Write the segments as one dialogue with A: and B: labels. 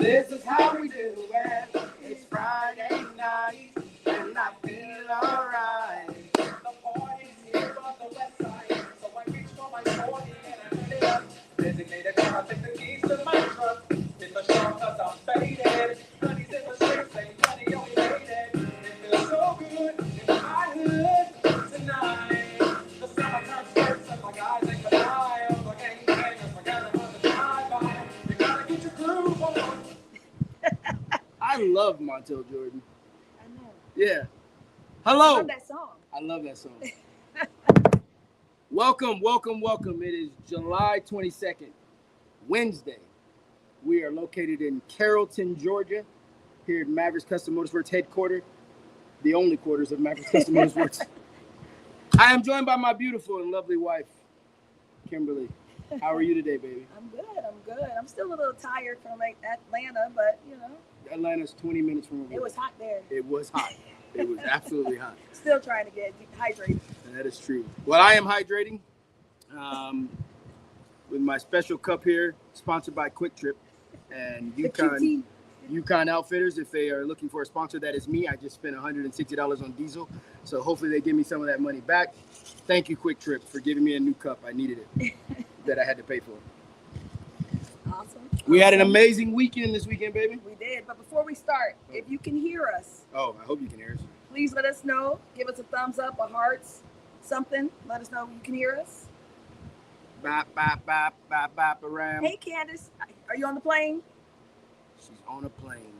A: This is how we do it. It's Friday night, and I feel alright. The party's here on the west side, so I reach for my 40 and I turn it up. Designated driver, take the keys to my truck. Hit the shop 'cause I'm faded. Honey's in the streets, say honey, only made it. It feels so good in my hood tonight. The summer comes first, and my guys ain't gonna lie. I'm like, ain't bangers, I gotta run the drive-by. You gotta get your groove on. I love Montel Jordan.
B: I know.
A: Yeah. Hello.
B: I love that song.
A: I love that song. Welcome, welcome, welcome. It is July 22nd, Wednesday. We are located in Carrollton, Georgia, here at Mavericks Custom Motorsports headquarters, the only quarters of Mavericks Custom Motorsports. I am joined by my beautiful and lovely wife, Kimberly. How are you today, baby?
B: I'm good. I'm still a little tired from Atlanta, but you know.
A: Atlanta's 20 minutes from over.
B: It was hot there.
A: It was hot. It was absolutely hot.
B: Still trying to get hydrated.
A: That is true. Well, I am hydrating with my special cup here, sponsored by Quick Trip and Yukon Outfitters. If they are looking for a sponsor, that is me. I just spent $160 on diesel, so hopefully they give me some of that money back. Thank you, Quick Trip, for giving me a new cup. I needed it that I had to pay for.
B: Awesome.
A: We had an amazing weekend this weekend, baby.
B: We did, but before we start, if you can hear us,
A: I hope you can hear us.
B: Please let us know. Give us a thumbs up, a hearts, something. Let us know you can hear us.
A: Bop, bop, bop, bop, bop, around.
B: Hey, Candace, are you on the plane?
A: She's on a plane.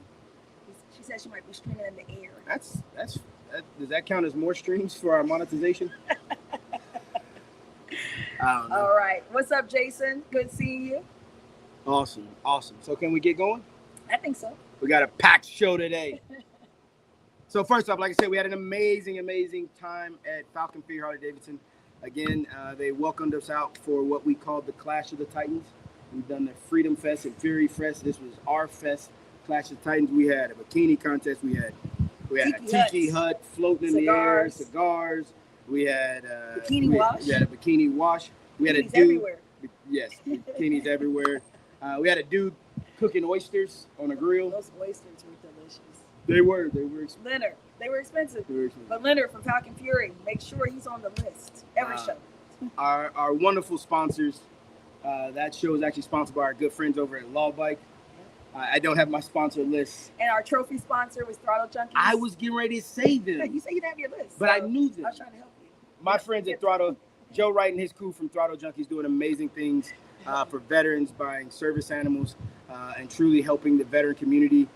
B: She said she might be streaming in the air.
A: Does that count as more streams for our monetization? I don't know.
B: All right. What's up, Jason? Good seeing you.
A: Awesome. So can we get going?
B: I think so.
A: We got a packed show today. So first off, like I said, we had an amazing time at Falcon Fear Harley-Davidson. Again, they welcomed us out for what we called the Clash of the Titans. We've done the Freedom Fest and Fury Fest. This was our fest, Clash of the Titans. We had a bikini contest. We had a tiki hut floating in the air, cigars. We had
B: bikini wash.
A: We had a bikini wash. We had
B: bikinis
A: a dude.
B: Everywhere.
A: Yes, bikinis everywhere. We had a dude cooking oysters on a grill.
B: Those oysters were delicious.
A: They were expensive.
B: Leonard, they were expensive. But Leonard from Falcon Fury, make sure he's on the list every show.
A: Our wonderful sponsors. That show is actually sponsored by our good friends over at Law Bike. I don't have my sponsor list.
B: And our trophy sponsor was Throttle Junkies.
A: I was getting ready to say them.
B: You said you didn't have your list.
A: But so I knew them.
B: I was trying to help you.
A: My friends at Throttle, Joe Wright and his crew from Throttle Junkies doing amazing things for veterans, buying service animals, and truly helping the veteran community,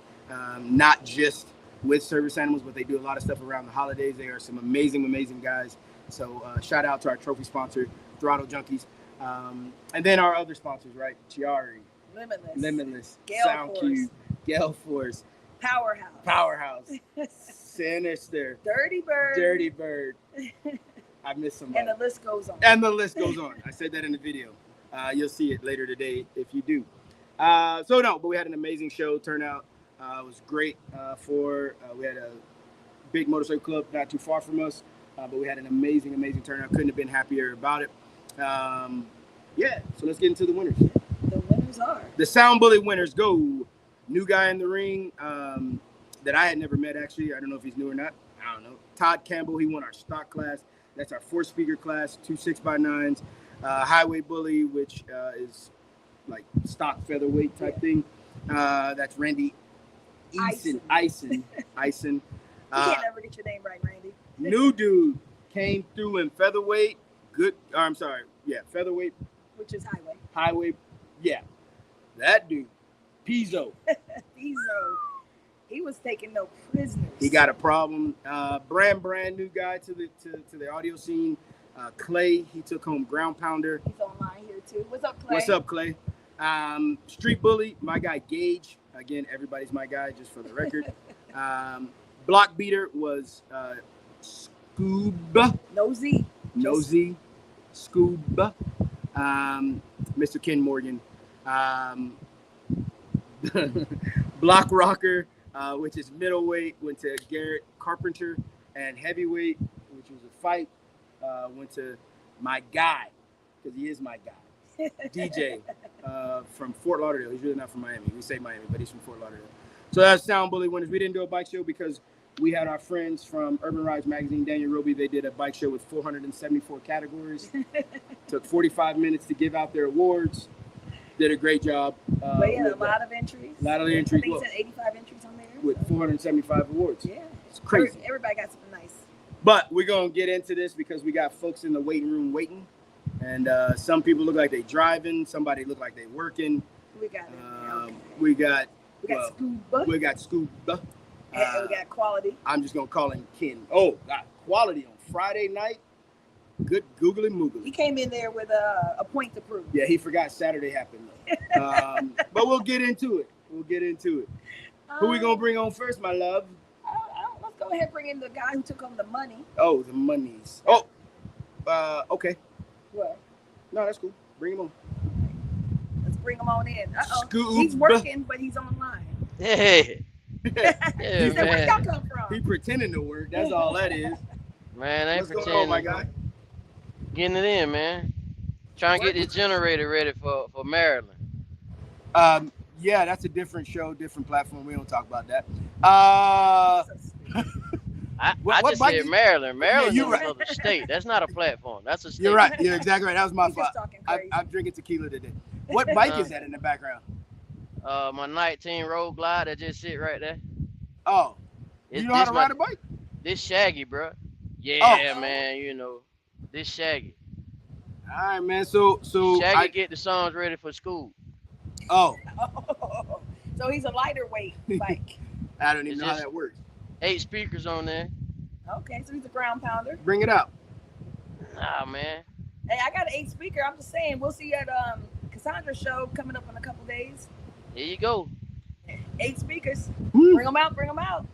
A: not just with service animals, but they do a lot of stuff around the holidays. They are some amazing guys. So shout out to our trophy sponsor, Throttle Junkies. And then our other sponsors, right? Chiari, Limitless, SoundCube, Gale Force, Powerhouse, Sinister,
B: Dirty
A: Bird. I missed somebody.
B: And the list goes on.
A: I said that in the video. You'll see it later today if you do. But we had an amazing show turnout. It was great we had a big motorcycle club not too far from us, but we had an amazing turnout. Couldn't have been happier about it. So let's get into the winners.
B: The winners are
A: the Sound Bully winners. Go. New guy in the ring that I had never met, actually. I don't know if he's new or not. I don't know. Todd Campbell, he won our stock class. That's our 4-speaker class, 2 6x9s. Highway Bully, which is like stock featherweight type thing. That's Randy Eisen.
B: You can't ever get your name right, Randy.
A: New dude came through in featherweight. Featherweight.
B: Which is Highway.
A: Highway, yeah. That dude, Pizzo.
B: He was taking no prisoners.
A: He got a problem. Brand new guy to the audio scene. Clay, he took home Ground Pounder.
B: He's online here too. What's up, Clay?
A: Street Bully, my guy Gage. Again, everybody's my guy, just for the record. Block Beater was Scoob. Nosy. Scoob. Mr. Ken Morgan. Block Rocker, which is middleweight, went to Garrett Carpenter. And heavyweight, which was a fight, went to my guy, because he is my guy, DJ from Fort Lauderdale. He's really not from Miami. We say Miami, but he's from Fort Lauderdale. So that's Sound Bully Winners. We didn't do a bike show because we had our friends from Urban Rides Magazine, Daniel Roby. They did a bike show with 474 categories. Took 45 minutes to give out their awards. Did a great job.
B: But yeah, a lot of entries.
A: A lot of entries.
B: I think he said 85 entries on there.
A: With 475 awards.
B: Yeah.
A: It's crazy.
B: Everybody got something nice.
A: But we're going to get into this because we got folks in the waiting room waiting. And some people look like they driving. Somebody look like they working.
B: We got
A: We got
B: Scuba.
A: We got Scuba.
B: And we got Quality.
A: I'm just going to call him Ken. Oh, got Quality on Friday night. Good googly moogly.
B: He came in there with a point to prove.
A: Yeah, he forgot Saturday happened. But we'll get into it. Who we going to bring on first, my love?
B: Let's go ahead and bring in the guy who took home the money.
A: Oh, the monies. Oh, okay.
B: What?
A: No, that's cool. Bring him on.
B: Let's bring him on in.
A: Scuba.
B: He's working, but he's online.
C: Hey.
B: He said, where y'all come from?
A: He pretending to work. That's all that is.
C: Man, I ain't
A: What's going
C: pretending.
A: on, my guy?
C: Getting it in, man. Trying to get this generator ready for Maryland.
A: Yeah, that's a different show, different platform. We don't talk about that.
C: I just said Maryland. Maryland
A: you're
C: is
A: right.
C: another state. That's not a platform. That's a state.
A: You're right. You're exactly right. That was my
B: He's
A: fault.
B: just talking crazy.
A: I'm drinking tequila today. What bike is that in the background?
C: My 19 Road Glide that just sit right there.
A: Oh, you know how to ride a bike?
C: This Shaggy, bro. Yeah, man. You know, this Shaggy.
A: All right, man. So
C: Shaggy get the songs ready for school.
A: Oh,
B: So he's a lighter weight bike.
A: I don't even
C: It's
A: know how
C: just-
A: that works.
C: 8 speakers on there.
B: Okay, so he's a ground pounder.
A: Bring it out.
C: Nah, man.
B: Hey, I got an 8 speaker. I'm just saying, we'll see you at Cassandra's show coming up in a couple days.
C: Here you go.
B: 8 speakers.
A: Mm.
B: Bring them out. Bring them out.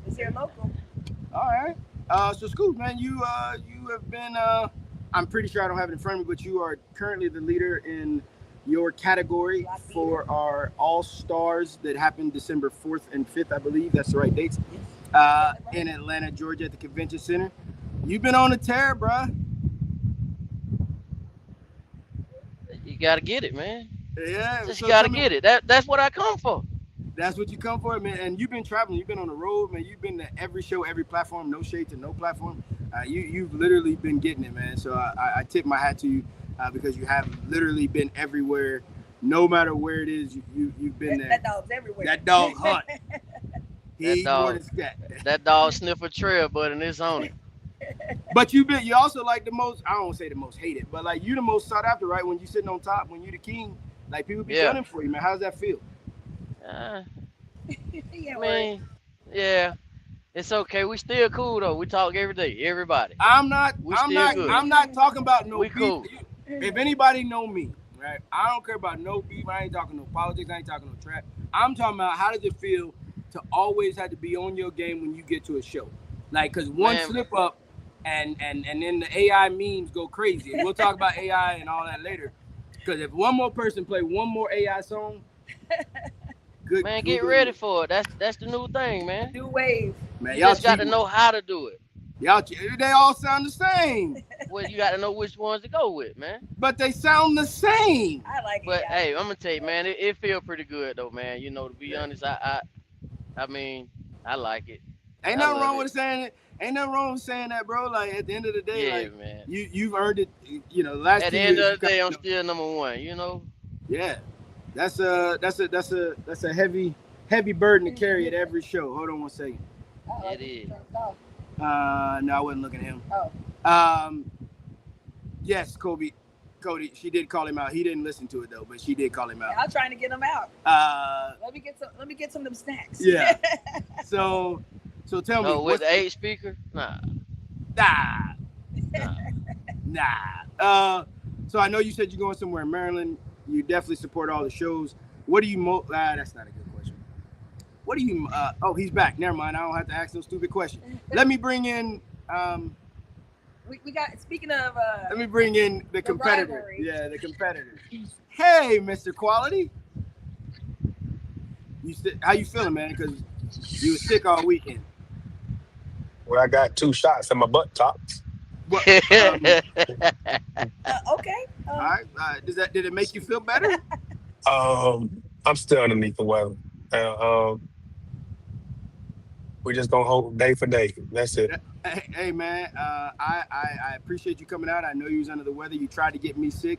B: It's here local.
A: All right. So Scoop, man, you have been. I'm pretty sure I don't have it in front of me, but you are currently the leader in your category for our All Stars that happened December 4th and 5th, I believe. That's the right dates. In Atlanta, Georgia, at the Convention Center. You've been on a tear, bruh.
C: You gotta get it, man.
A: Yeah.
C: Just
A: so
C: gotta
A: tell me-
C: get it. That's what I come for.
A: That's what you come for, man. And you've been traveling. You've been on the road, man. You've been to every show, every platform. No shade to no platform. You've literally been getting it, man. So I tip my hat to you because you have literally been everywhere. No matter where it is, you've been there.
B: That dog's everywhere.
A: That dog hunt. He
C: That dog-
A: more than scat.
C: That dog sniff a trail, but it's on it.
A: But you also like the most. I don't want to say the most hated, but like you the most sought after, right? When you sitting on top, when you the king, like people be gunning for you, man. How does that feel?
B: Yeah,
C: I mean, yeah, it's okay. We still cool though. We talk every day, everybody.
A: I'm not talking about no
C: We
A: beef.
C: cool.
A: If anybody know me, right? I don't care about no beef. I ain't talking no politics. I ain't talking no trap. I'm talking about how does it feel to always have to be on your game when you get to a show, like because one slip up, and then the AI memes go crazy. And we'll talk about AI and all that later. Because if one more person play one more AI song, good
C: Man, get ready for it. That's the new thing, man.
B: New wave.
A: Man,
C: You
A: y'all
C: just got to
A: cheating.
C: know how to do it.
A: They all sound the same,
C: Well, you got to know which ones to go with, man.
A: but they sound the same.
B: I like it.
C: But
B: yeah.
C: hey, I'm gonna tell you, man, it feel pretty good though, man. You know, to be honest, I mean, I like it.
A: Ain't
C: I
A: nothing
C: love
A: wrong
C: it.
A: with saying it. Ain't nothing wrong with saying that, bro. Like at the end of the day,
C: Yeah,
A: like
C: man.
A: you've earned it. You know, last
C: At
A: 2
C: the end
A: years,
C: of the day,
A: you
C: I'm
A: got-
C: still number one. You know.
A: Yeah, that's a heavy burden to carry at every show. Hold on one second.
B: I like
C: It is.
B: Oh.
A: No, I wasn't looking at him.
B: Oh.
A: Yes, Cody, she did call him out. He didn't listen to it though, but she did call him out.
B: I'm trying to get them out. Let me get some of them snacks.
A: Yeah. So tell me,
C: Oh, with
A: what's
C: the 8 speaker? Nah.
A: nah. So I know you said you're going somewhere in Maryland. You definitely support all the shows. What do you that's not a good question. What do you oh, he's back. Never mind. I don't have to ask no stupid question. Let me bring in
B: we got, speaking of
A: let me bring in the competitor.
B: rivalry.
A: Yeah, the competitor. Hey, Mr. Quality. How you feeling, man? Because you were sick all weekend.
D: Well, I got 2 shots in my butt tops.
A: What,
B: okay.
A: all right. Did it make you feel better?
D: I'm still underneath the weather. Um, we're just gonna hope day for day. That's it.
A: Hey, man, I appreciate you coming out. I know you was under the weather. You tried to get me sick,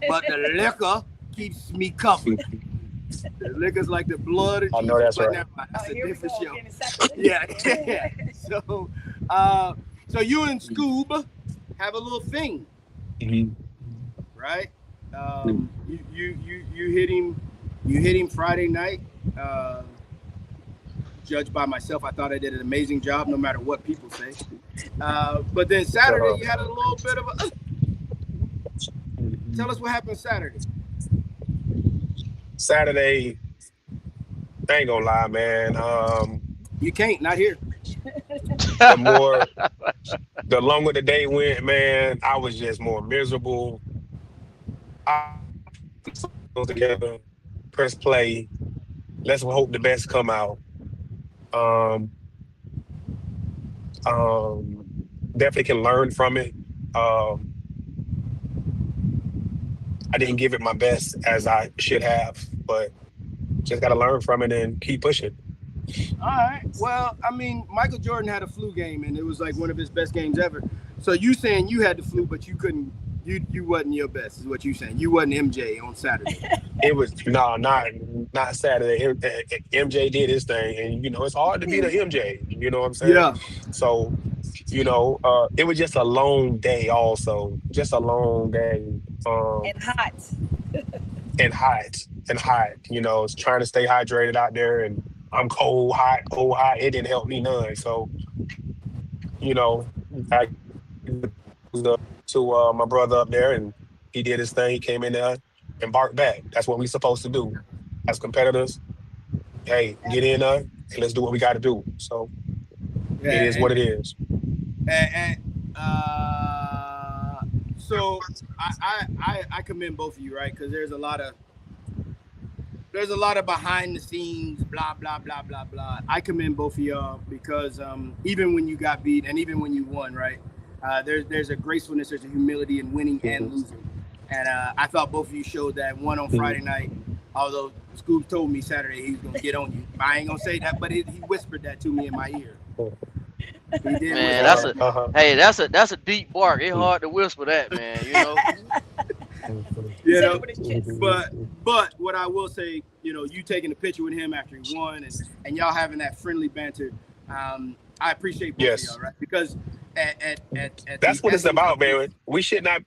A: but the liquor keeps me covered. The liquor's like the blood of
D: I know
A: Jesus.
D: that's
A: But
D: right.
A: never mind,
B: Oh,
A: that's a
B: here we
A: different
B: go.
A: show.
B: Getting second.
A: Yeah, yeah. So, uh, so you and Scoob have a little thing,
D: Mhm.
A: right? You hit him Friday night. Uh, Judged by myself, I thought I did an amazing job, no matter what people say. But then Saturday, you had a little bit of a. Tell us what happened Saturday.
D: Saturday, I ain't gonna lie, man.
A: You can't, not here.
D: The more, the longer the day went, man, I was just more miserable. I put together, press play. Let's hope the best come out. Um, um, Definitely can learn from it. Um, I didn't give it my best as I should have, but just got to learn from it and keep pushing.
A: All right. Well, I mean, Michael Jordan had a flu game, and it was like one of his best games ever. So you saying you had the flu, but you couldn't. You wasn't your best, is what you saying. You wasn't MJ on Saturday.
D: It was no, not Saturday. MJ did his thing, and it's hard to beat a MJ. You know what I'm saying?
A: Yeah.
D: So it was just a long day. Also, just a long day.
B: And hot.
D: And hot and hot. It's trying to stay hydrated out there, and I'm cold, hot, cold, hot. It didn't help me none. So I to my brother up there, and he did his thing. He came in there and barked back. That's what we supposed to do as competitors. Hey, get in there and let's do what we got to do. So it
A: Yeah.
D: is what it is.
A: So I commend both of you, right? Because there's a lot of behind the scenes, blah blah blah blah blah. I commend both of y'all because even when you got beat and even when you won, right? There's a gracefulness, there's a humility in winning and losing, and I thought both of you showed that. One on Friday night, although Scoob told me Saturday he was gonna get on you. I ain't gonna say that, but he whispered that to me in my ear. He did.
C: Man,
A: whisper.
C: that's a deep bark. It's hard to whisper that, man.
A: You
B: Said
A: know,
B: it with his chest.
A: but what I will say, you taking a picture with him after he won, and y'all having that friendly banter, I appreciate both
D: Yes.
A: of y'all, right? Because at
D: That's what it's about, man. We should not.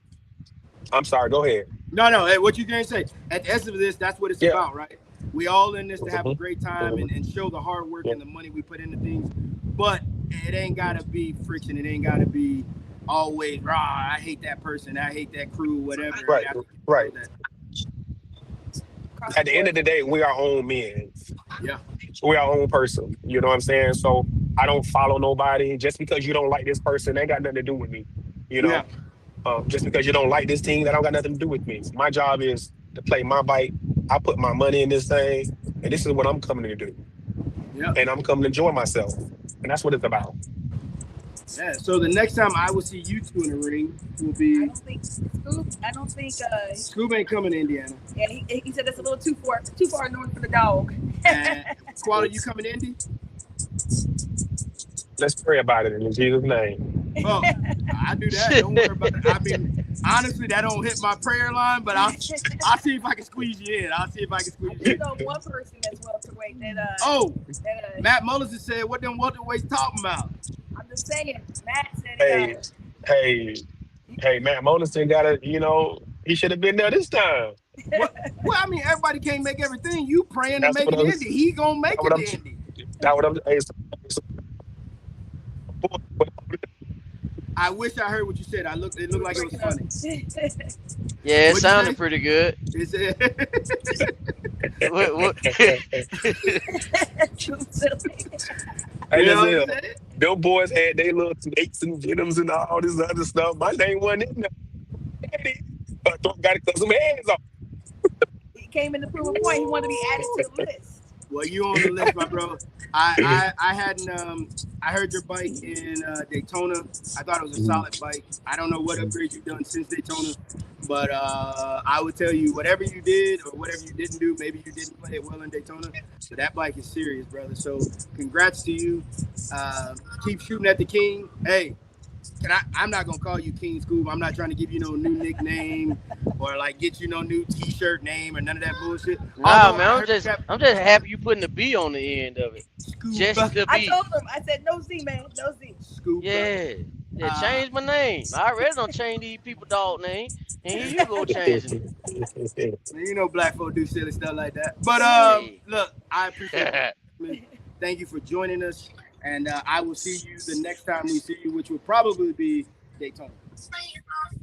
D: I'm sorry. Go ahead.
A: No. Hey, what you gonna say? At the essence of this, that's what it's
D: Yeah.
A: about, right? We all in this to have a
D: Mhm.
A: great time and show the hard work and the money we put into things. But it ain't gotta be friction. It ain't gotta be always raw. I hate that person. I hate that crew. Whatever.
D: Right.
A: I think you
D: Right.
A: know that.
B: Across
D: At the end
B: board.
D: of the day, we are our own men.
A: Yeah.
D: We our own person. You know what I'm saying? So I don't follow nobody. Just because you don't like this person, ain't got nothing to do with me. You
A: Yeah.
D: know, just because you don't like this team, that don't got nothing to do with me. My job is to play my bike. I put my money in this thing, and this is what I'm coming to do.
A: Yeah.
D: And I'm coming to enjoy myself, and that's what it's about.
A: Yeah. So the next time I will see you two in the ring will be
B: I don't think
A: Scoob ain't coming to Indiana.
B: yeah, he said that's a little too far north for the dog.
A: And Quality, you coming to Indy?
D: Let's pray about it in Jesus' name.
A: Oh, I do that. Don't worry about it. I mean, honestly, that don't hit my prayer line, but I'll see if I can squeeze you in. I'll see if I can
B: I
A: squeeze
B: do
A: you in.
B: know one person that's welterweight that
A: Oh,
B: that
A: Matt Mullins has said, what them welterweights talking about?
B: I'm just saying, Matt said
D: Hey, hey, hey, Matt Moniston got to, he should have been there this time.
A: Well, I mean, everybody can't make everything. You praying to
D: That's
A: make
D: what
A: it
D: I'm.
A: Indy. He gonna make
D: That's what
A: it
D: I'm.
A: to Indy.
D: That's what I'm. Hey,
A: I wish I heard what you said. It looked like it was funny.
C: Yeah, it
A: What'd you
C: sounded
A: say?
C: pretty good.
A: It said,
C: What-
D: Hey,
A: you know
D: listen,
A: what I'm saying?
D: them boys had their little snakes and venoms and all this other stuff. My name wasn't in there. Got to cut some hands off.
B: He came in to prove a point. He wanted to be added to the list.
A: Well, you on the list, my bro. I hadn't I heard your bike in Daytona. I thought it was a solid bike. I don't know what upgrades you've done since Daytona, but I would tell you whatever you did or whatever you didn't do, maybe you didn't play it well in Daytona. But that bike is serious, brother. So congrats to you. Keep shooting at the king. Hey, I'm not gonna call you King Scoop. I'm not trying to give you no new nickname or like get you no new T-shirt name or none of that bullshit.
C: Nah,
A: Although
C: man,
A: I
C: I'm
A: heard
C: just
A: that
C: I'm just happy you putting the B on the end of it.
A: Scoop,
C: Just the
B: I
C: B.
B: told him. I said no Z, man, no Z.
A: Scoop.
C: Yeah. Yeah, change my name. I already don't change these people dog name. And here you go changing it.
A: You know black folk do silly stuff like that. But
C: Hey.
A: look, I appreciate it. Thank you for joining us. And I will see you the next time we see you, which will probably be Daytona.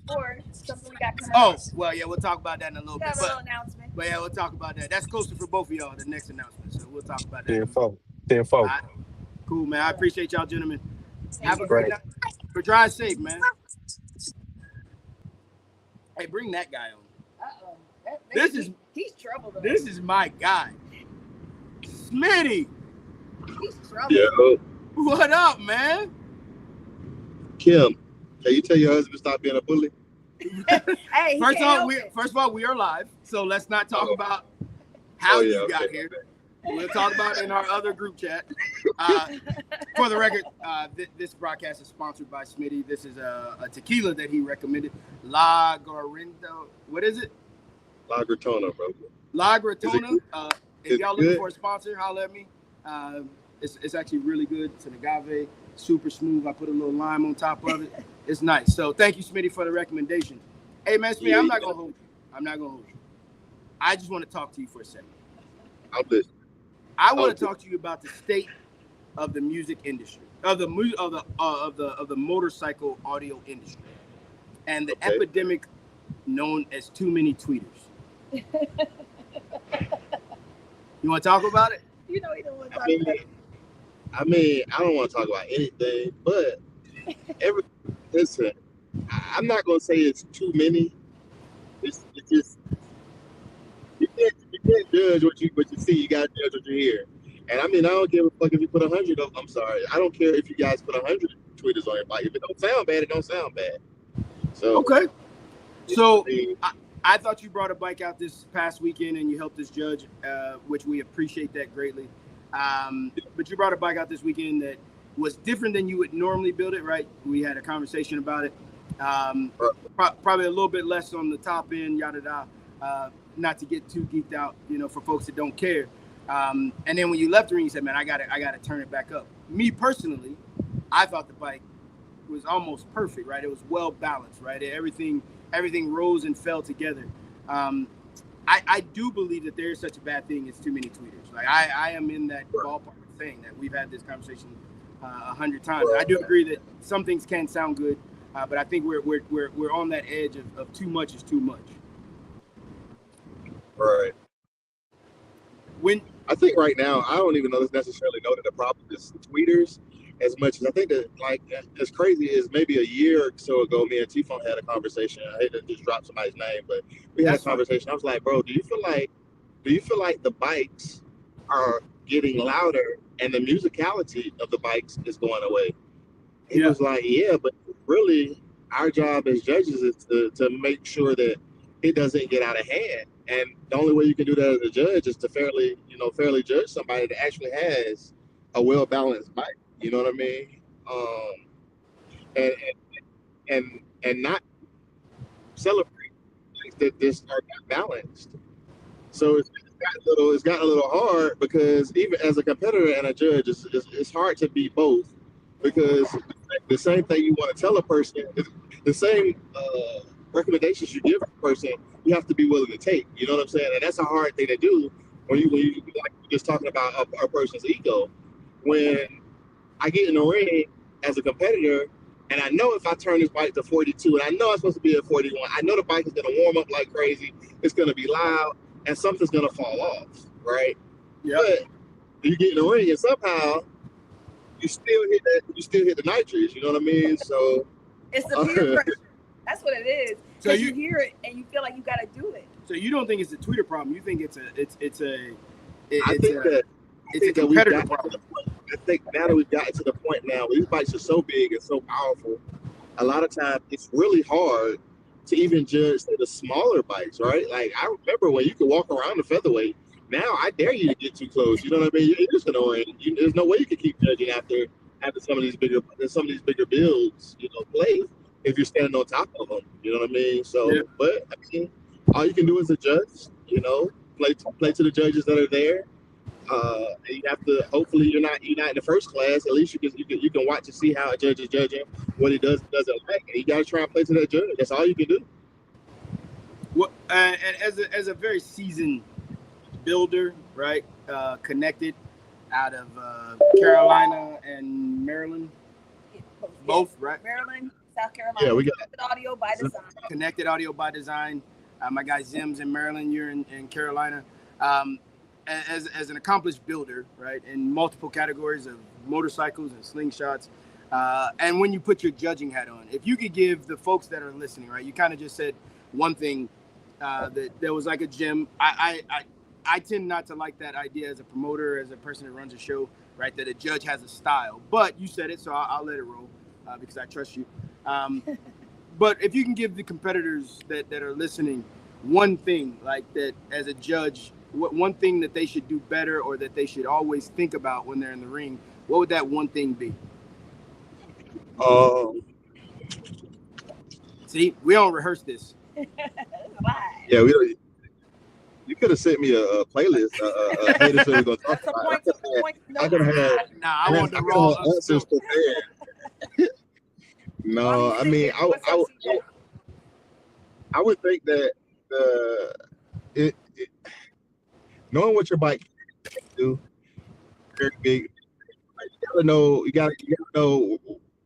B: Or something we got coming
A: Oh,
B: up.
A: well, yeah, we'll talk about that in a little
B: We
A: bit.
B: have a little announcement.
A: But yeah, we'll talk about that. That's closer for both of y'all, the next announcement. So we'll talk about that.
D: 10-4.
A: All right. Cool, man. I appreciate y'all, gentlemen. Have a
D: Great.
A: great night. But drive safe, man. Hey, bring that guy on.
B: Uh-oh. He's trouble though.
A: This is my guy. Smitty,
B: He's trouble.
E: Yo,
A: what up, man?
E: Kim, can you tell your husband to stop being a bully?
B: Hey, he
A: First
B: can't help
A: of
B: it.
A: all, we are live, so let's not talk about how you got here. We'll talk about it in our other group chat. For the record, this broadcast is sponsored by Smitty. This is a tequila that he recommended, La Garindo. What is it?
E: La Gratona, bro.
A: La Gratona. If
E: Is
A: y'all
E: it
A: looking
E: good?
A: for a sponsor, holler at me. It's actually really good. It's an agave, super smooth. I put a little lime on top of it. It's nice. So thank you, Smitty, for the recommendation. Hey, man, Smitty, I'm not gonna hold you. I just want to talk to you for a second.
E: I'm listening.
A: I want to talk to you about the state of the music industry, of the motorcycle audio industry, and the
E: Okay.
A: epidemic known as too many tweeters. You want to talk about it?
B: You know he don't want to talk
E: I mean,
B: about it.
E: I don't want to talk about anything, but listen, I'm not gonna say it's too many. It's just you can't judge what you see. You gotta judge what you hear. And I mean, I don't give a fuck if you put 100. I'm sorry, I don't care if you guys put 100 tweeters on your bike. If it don't sound bad, it don't sound bad. So
A: Okay. So
E: I mean,
A: I thought you brought a bike out this past weekend and you helped us judge, which we appreciate that greatly. But you brought a bike out this weekend that was different than you would normally build it, right? We had a conversation about it. Probably a little bit less on the top end, yada yada. Not to get too geeked out, for folks that don't care. And then when you left the ring, you said, "Man, I gotta turn it back up." Me personally, I thought the bike was almost perfect, right? It was well balanced, right? Everything rose and fell together. I do believe that there is such a bad thing as too many tweeters. Like I am in that ballpark saying that. We've had this conversation 100 times. I do agree that some things can sound good, but I think we're on that edge of too much is too much.
E: right.
A: When
E: I think right now, I don't even necessarily know that the problem is tweeters as much as I think that, like, as crazy as maybe a year or so ago, me and T-Phone had a conversation. I hate to just drop somebody's name, but we had
A: That's
E: a
A: fine.
E: conversation. I was like, bro, do you feel like the bikes are getting louder and the musicality of the bikes is going away? He
A: Yeah.
E: was like, yeah, but really our job as judges is to make sure that it doesn't get out of hand. And the only way you can do that as a judge is to fairly judge somebody that actually has a well-balanced bike. You know what I mean? And not celebrate things that just are not balanced. So it's gotten a little hard because even as a competitor and a judge, it's hard to be both, because the same thing you want to tell a person, the same recommendations you give a person, you have to be willing to take. You know what I'm saying? And that's a hard thing to do when you like just talking about a person's ego. When I get in the ring as a competitor, and I know if I turn this bike to 42, and I know I'm supposed to be at 41, I know the bike is going to warm up like crazy. It's going to be loud, and something's going to fall off, right?
A: Yeah.
E: But you get in the ring, and somehow you still hit the nitrous. You know what I mean? So
B: It's the peer pressure. That's what it is.
A: So
B: Because you hear it and you feel like you got to do it.
A: So you don't think it's a tweeter problem? You think it's a
E: I think that
A: it's a
E: think that we've
A: competitor
E: got.
A: problem.
E: I think now that we've gotten to the point now where these bikes are so big and so powerful, a lot of times it's really hard to even judge say, the smaller bikes, right? Like I remember when you could walk around the featherweight. Now I dare you to get too close. You know what I mean? You're just annoying. There's no way you can keep judging after some of these bigger builds, play if you're standing on top of them. You know what I mean? So,
A: Yeah.
E: but I mean, all you can do is adjust. Play to the judges that are there. And you have to. Hopefully, you're not in the first class. At least you can watch and see how a judge is judging, what he does and doesn't like, and you got to try and play to that judge. That's all you can do.
A: What and as a very seasoned builder, right? Connected out of Carolina and Maryland, both, right?
B: Maryland, South Carolina.
E: Yeah, we got
B: Connected Audio by Design.
A: Connected Audio by Design. My guy Zim's in Maryland. You're in Carolina. As an accomplished builder, right, in multiple categories of motorcycles and slingshots, and when you put your judging hat on, if you could give the folks that are listening, right, you kind of just said one thing that there was like a gym. I tend not to like that idea as a promoter, as a person that runs a show, right, that a judge has a style. But you said it, so I'll let it roll because I trust you. But if you can give the competitors that are listening one thing, like that as a judge, one thing that they should do better or that they should always think about when they're in the ring, what would that one thing be? See, we don't rehearse this.
E: Yeah, you could have sent me a playlist. Haters that we're gonna talk about. I could have had.
A: Nah, I want the raw
E: answers prepared. No, I mean, I would think that knowing what your bike can do, very big. You gotta know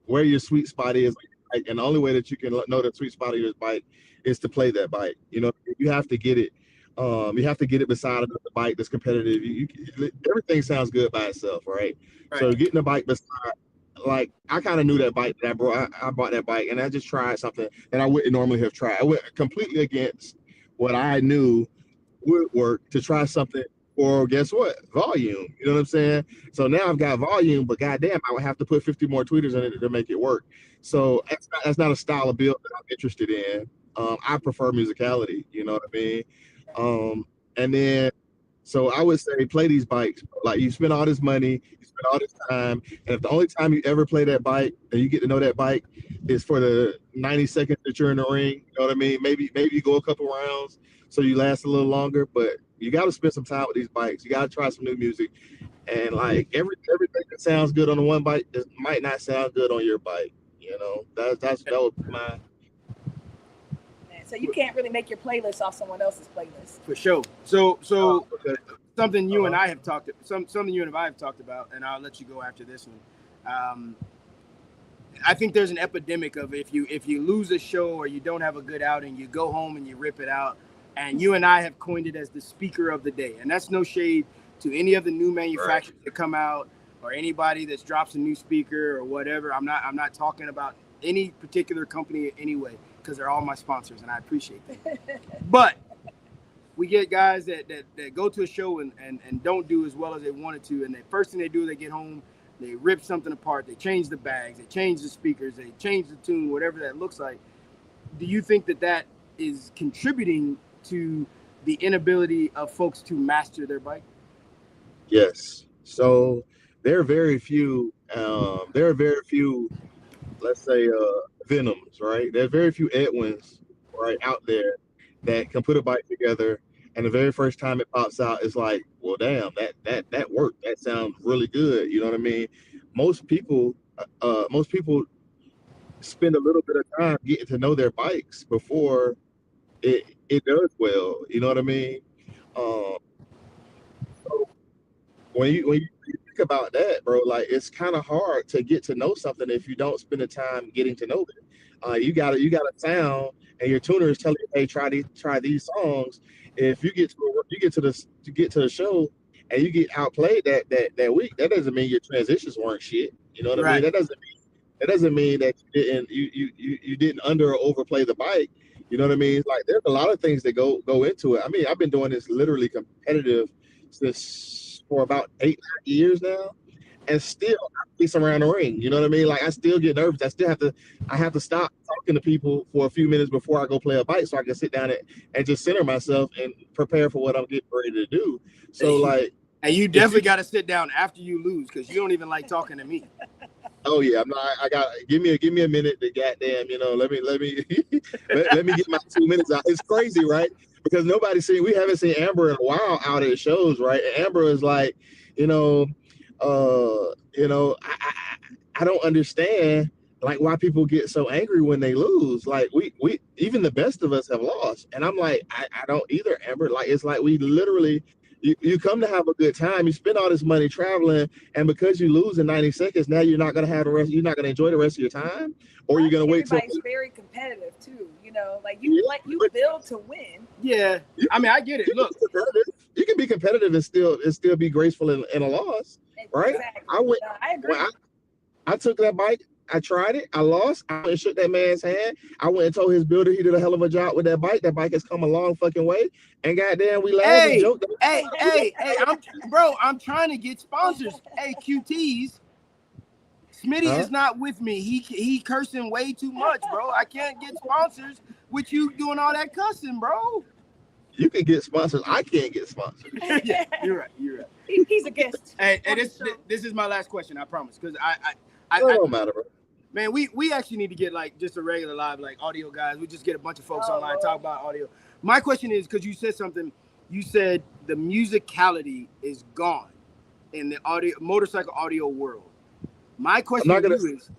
E: where your sweet spot is, and the only way that you can know the sweet spot of your bike is to play that bike. You have to get it. You have to get it beside another bike that's competitive. Everything sounds good by itself, right? So getting a bike beside, like I kind of knew that bike that I brought. I bought that bike and I just tried something that I wouldn't normally have tried. I went completely against what I knew would work to try something. Or guess what? Volume. You know what I'm saying? So now I've got volume, but goddamn, I would have to put 50 more tweeters in it to make it work. So that's not a style of build that I'm interested in. I prefer musicality. You know what I mean? And then, so I would say play these bikes. Like you spend all this money, you spend all this time, and if the only time you ever play that bike and you get to know that bike is for the 90 seconds that you're in the ring, you know what I mean? Maybe you go a couple rounds so you last a little longer, but you got to spend some time with these bikes. You got to try some new music, and like everything that sounds good on the one bike might not sound good on your bike. That would be my.
B: So you can't really make your playlist off someone else's playlist.
A: For sure. So
E: Okay.
A: something you and I have talked about, and I'll let you go after this one. I think there's an epidemic of if you lose a show or you don't have a good outing, you go home and you rip it out. And you and I have coined it as the speaker of the day. And that's no shade to any of the new manufacturers that come out or anybody that drops a new speaker or whatever. I'm not talking about any particular company anyway, because they're all my sponsors and I appreciate them. But we get guys that go to a show and don't do as well as they wanted to. And the first thing they do, they get home, they rip something apart, they change the bags, they change the speakers, they change the tune, whatever that looks like. Do you think that is contributing to the inability of folks to master their bike?
E: Yes. So there are very few. Let's say Venoms, right? There are very few Edwins, right, out there that can put a bike together, and the very first time it pops out, it's like, well, damn, that worked. That sounds really good. You know what I mean? Most people spend a little bit of time getting to know their bikes before it does well. You know what I mean? So when you think about that, bro, like it's kind of hard to get to know something if you don't spend the time getting to know it. You got a sound, and your tuner is telling you, hey, try these songs. If you get to the show and you get outplayed that week, that doesn't mean your transitions weren't shit. You know what I mean? That doesn't mean that you didn't under or overplay the bike. You know what I mean? Like there's a lot of things that go into it. I mean, I've been doing this literally competitive since for about 8 years now, and still I pace around the ring. You know what I mean? Like I still get nervous. I have to stop talking to people for a few minutes before I go play a bike, so I can sit down and just center myself and prepare for what I'm getting ready to do. So like,
A: and you definitely got to sit down after you lose because you don't even like talking to me.
E: oh yeah, I'm not. I got give me a minute to goddamn. Let me let me get my 2 minutes out. It's crazy, right? Because we haven't seen Amber in a while out at shows, right? And Amber is like, I don't understand like why people get so angry when they lose. Like we even the best of us have lost, and I'm like, I don't either, Amber. Like it's like we literally. You come to have a good time. You spend all this money traveling, and because you lose in 90 seconds, now you're not gonna have the rest. You're not gonna enjoy the rest of your time, or you're gonna wait till.
B: Everybody's very competitive too. Like you build to win.
A: Yeah, I mean I get it. Look,
E: you can be competitive and still be graceful in a loss, right?
B: Exactly.
E: I
B: agree.
E: I took that bike. I tried it. I lost. I went and shook that man's hand. I went and told his builder he did a hell of a job with that bike. That bike has come a long fucking way. And goddamn, we laughed and joked.
A: Hey, I'm trying to get sponsors. Hey, QTs. Smitty is not with me. He cursing way too much, bro. I can't get sponsors with you doing all that cussing, bro.
E: You can get sponsors. I can't get sponsors.
A: Yeah, you're right.
B: He's a guest.
A: Hey, this is my last question, I promise. Because
E: it don't matter, bro.
A: Man, we actually need to get like just a regular live like audio guys. We just get a bunch of folks online talk about audio. My question is because you said something. You said the musicality is gone in the motorcycle audio world. My question to you is,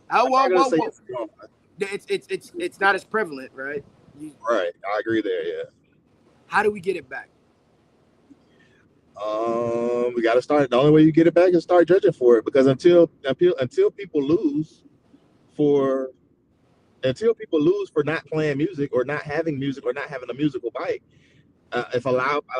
A: it's not as prevalent, right?
E: Right, I agree there. Yeah.
A: How do we get it back?
E: We got to start. The only way you get it back is start judging for it, because until people lose for not playing music or not having music or not having a musical bike, if a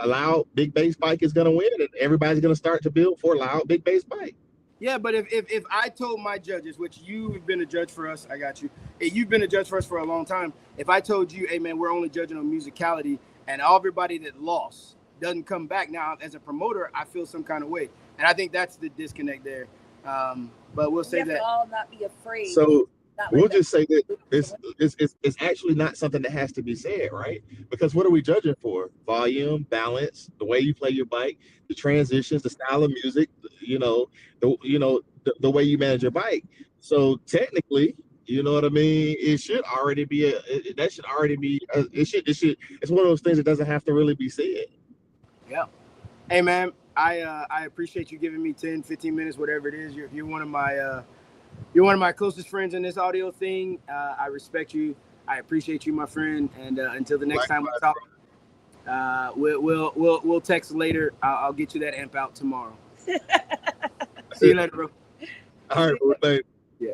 E: loud big bass bike is going to win, and everybody's going to start to build for a loud big bass bike.
A: Yeah, but if I told my judges, which you've been a judge for us, I got you. You've been a judge for us for a long time. If I told you, hey man, we're only judging on musicality, and everybody that lost doesn't come back, now as a promoter, I feel some kind of way, and I think that's the disconnect there. But we'll say that.
B: All not be afraid.
E: So we'll just say that it's actually not something that has to be said, right? Because what are we judging for? Volume, balance, the way you play your bike, the transitions, the style of music, the way you manage your bike. So technically, you know what I mean? It should already be it's one of those things that doesn't have to really be said.
A: Yeah. Hey man, I appreciate you giving me 10, 15 minutes, whatever it is. You're one of my closest friends in this audio thing. I respect you. I appreciate you, my friend. And until the next time we talk, we'll text later. I'll get you that amp out tomorrow. See you later, bro.
E: All right, bro. Thanks.
A: Yeah.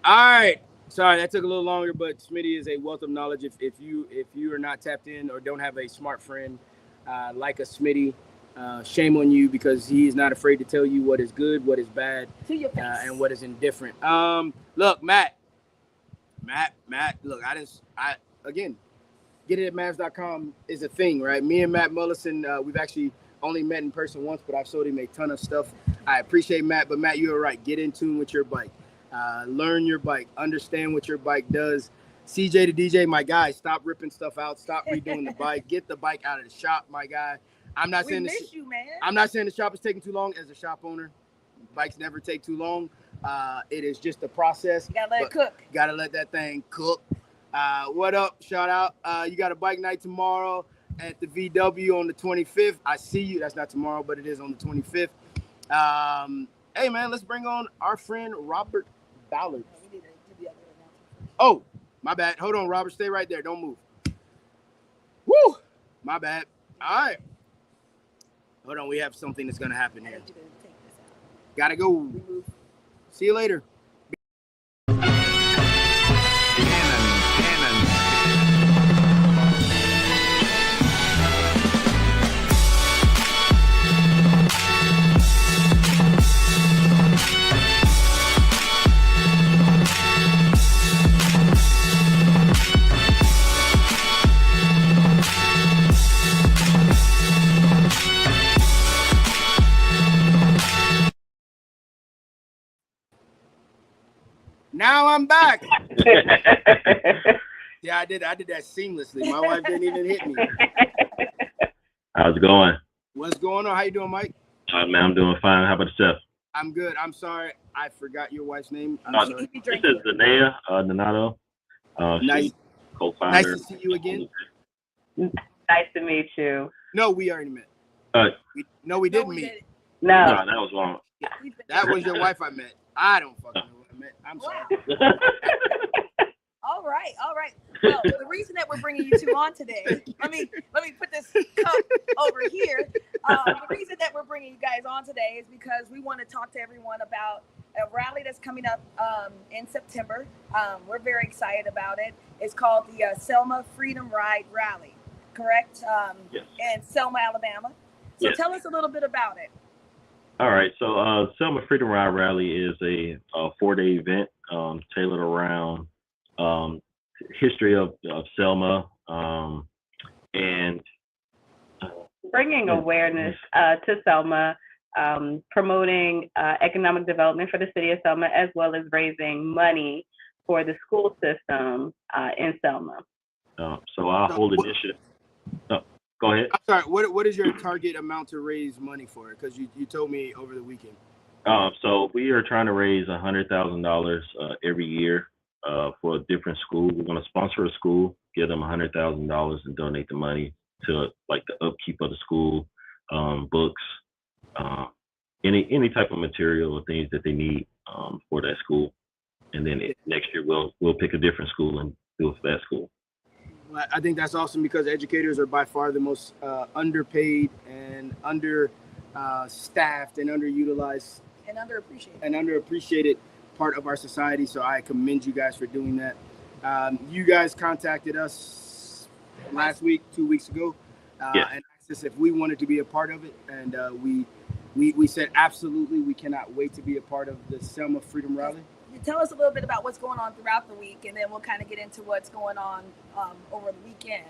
A: All right. Sorry, that took a little longer, but Smitty is a wealth of knowledge. If you are not tapped in or don't have a smart friend like a Smitty, shame on you, because he is not afraid to tell you what is good, what is bad, and what is indifferent. Look, Matt, look, again, getittatmavs.com is a thing, right? Me and Matt Mullison, we've actually only met in person once, but I've sold him a ton of stuff. I appreciate Matt, but Matt, you're right. Get in tune with your bike. Learn your bike. Understand what your bike does. CJ the DJ, my guy, stop ripping stuff out. Stop redoing the bike. Get the bike out of the shop, my guy. I'm not saying the shop is taking too long. As a shop owner, bikes never take too long. It is just a process.
B: You gotta let it cook.
A: Gotta let that thing cook. What up? Shout out. You got a bike night tomorrow at the VW on the 25th. I see you. That's not tomorrow, but it is on the 25th. Hey man, let's bring on our friend Robert Ballard. Oh, my bad. Hold on, Robert. Stay right there. Don't move. Woo! My bad. All right. Hold on. We have something that's going to happen here. Gotta go. See you later. Now I'm back. Yeah, I did that seamlessly. My wife didn't even hit me.
F: How's it going?
A: What's going on? How you doing, Mike?
F: Man, I'm doing fine. How about yourself?
A: I'm good. I'm sorry. I forgot your wife's name. I'm
F: Uh,
A: sorry.
F: This is Zanea Donato.
A: Nice.
F: She's co-founder.
A: Nice to see you again.
G: Nice to meet you.
A: No, we already met. We didn't meet.
G: No.
F: No, that was wrong.
A: That was your wife I met. I don't fucking know who I met. I'm sorry.
B: All right. Well, the reason that we're bringing you two on today, let me put this cup over here. The reason that we're bringing you guys on today is because we want to talk to everyone about a rally that's coming up in September. We're very excited about it. It's called the Selma Freedom Ride Rally, correct?
F: Yes.
B: In Selma, Alabama. So
F: Yes.
B: tell us a little bit about it.
F: All right. So Selma Freedom Ride Rally is a 4-day event tailored around history of Selma and
G: Bringing awareness to Selma, promoting economic development for the city of Selma, as well as raising money for the school system in Selma.
F: so our whole initiative. Go ahead.
A: I'm sorry. What is your target amount to raise money for? Because you told me over the weekend.
F: So we are trying to raise $100,000 every year for a different school. We're going to sponsor a school, give them $100,000 and donate the money to like the upkeep of the school, books, any type of material or things that they need for that school. And then next year we'll pick a different school and do it for that school.
A: Well, I think that's awesome because educators are by far the most underpaid and staffed and underutilized
B: And
A: underappreciated part of our society. So I commend you guys for doing that. You guys contacted us last week, 2 weeks ago,
F: Yes.
A: and asked us if we wanted to be a part of it. And we said, absolutely, we cannot wait to be a part of the Selma Freedom Rally.
B: Tell us a little bit about what's going on throughout the week, and then we'll kind of get into what's going on over the weekend.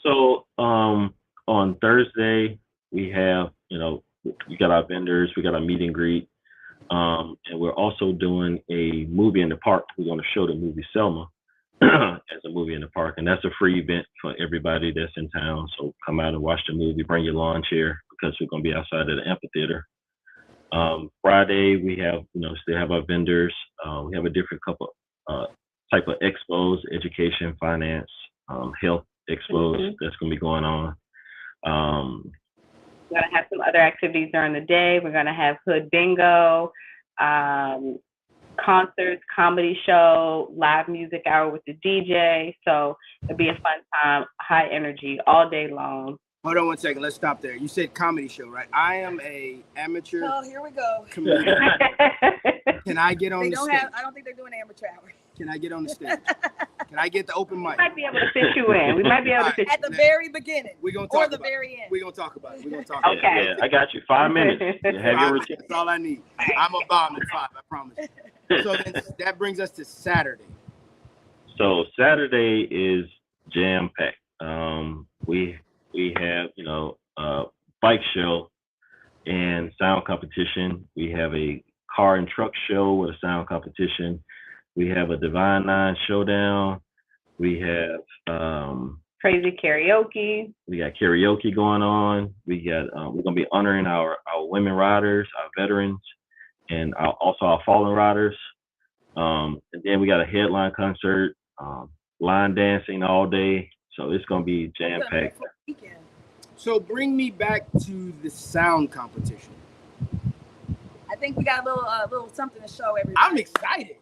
F: So on Thursday, we have, we got our vendors, we got our meet and greet, and we're also doing a movie in the park. We're going to show the movie Selma as a movie in the park, and that's a free event for everybody that's in town. So come out and watch the movie, bring your lawn chair because we're going to be outside of the amphitheater. Friday, we have, still have our vendors. We have a different couple type of expos, education, finance, health expos that's going to be going on.
G: We're going to have some other activities during the day. We're going to have Hood Bingo, concerts, comedy show, live music hour with the DJ. So it'll be a fun time, high energy all day long.
A: Hold on 1 second. Let's stop there. You said comedy show, right? I am a amateur
B: Oh, here we go.
A: comedian. Can I get on
B: They
A: the
B: don't
A: stage?
B: have. I don't think they're doing amateur hour.
A: Can I get on the stage? Can I get the open
G: We
A: mic?
G: might be able to fit you in. We might be able to fit
B: At the very beginning
A: We're gonna
B: or
A: talk
B: the
A: about it.
B: very end.
A: We're gonna talk about it. We're gonna talk about
G: Okay.
F: Yeah, I got you. 5 minutes. You have your routine.
A: That's all I need. I'm a bomb in 5, I promise. So then that brings us to Saturday.
F: So Saturday is jam packed. We have, bike show and sound competition. We have a car and truck show with a sound competition. We have a Divine Nine showdown. We have
G: crazy karaoke.
F: we got karaoke going on. We got we're gonna be honoring our women riders, our veterans, and also our fallen riders. And then we got a headline concert, line dancing all day. So it's gonna be jam packed.
B: Weekend.
A: So bring me back to the sound competition.
B: I think we got a little something to show everybody.
A: I'm excited.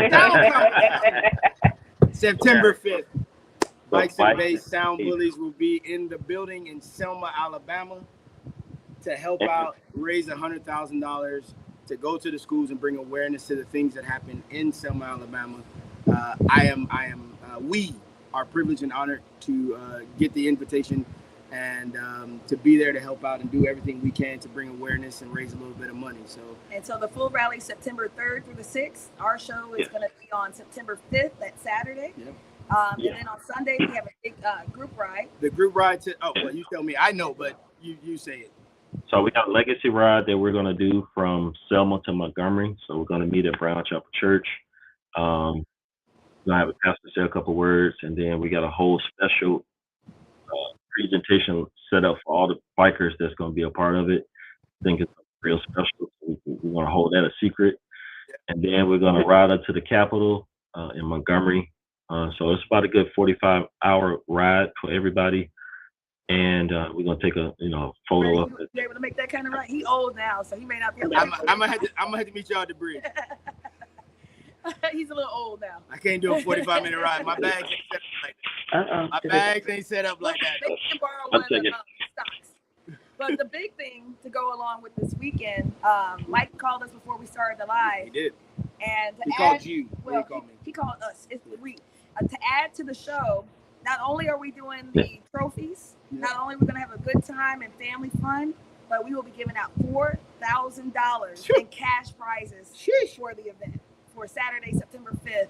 A: Sound competition. September 5th. Bikes and Bass Sound Bullies will be in the building in Selma, Alabama to help out, raise $100,000 to go to the schools and bring awareness to the things that happen in Selma, Alabama. We are privileged and honored to get the invitation and to be there to help out and do everything we can to bring awareness and raise a little bit of money.
B: So the full rally September 3rd through the 6th. Our show is going to be on September 5th, that Saturday.
A: Yep.
B: And then on Sunday we have a big group ride.
A: The group ride to, well, you tell me. I know, but you say it.
F: So we got a legacy ride that we're going to do from Selma to Montgomery. So we're going to meet at Brown Chapel Church. Going to have a pastor say a couple words, and then we got a whole special presentation set up for all the bikers that's going to be a part of it. I think it's real special. We want to hold that a secret. And then we're going to ride up to the Capitol in Montgomery. So it's about a good 45-hour ride for everybody. And we're gonna take a photo of it.
B: You able to make that kind of ride? He old now, so he may not be able
A: I'm gonna have to meet y'all at the bridge.
B: He's a little old now.
A: I can't do a 45-minute ride. My bags ain't set up like that. My bags ain't set up like that.
B: They can borrow one of the stocks. But the big thing to go along with this weekend, Mike called us before we started the live.
A: He did.
B: And
A: He called you.
B: Well,
A: He called me.
B: he called us. To add to the show, not only are we doing the trophies, not only we're gonna have a good time and family fun, but we will be giving out $4,000 in cash prizes for the event for Saturday, September 5th,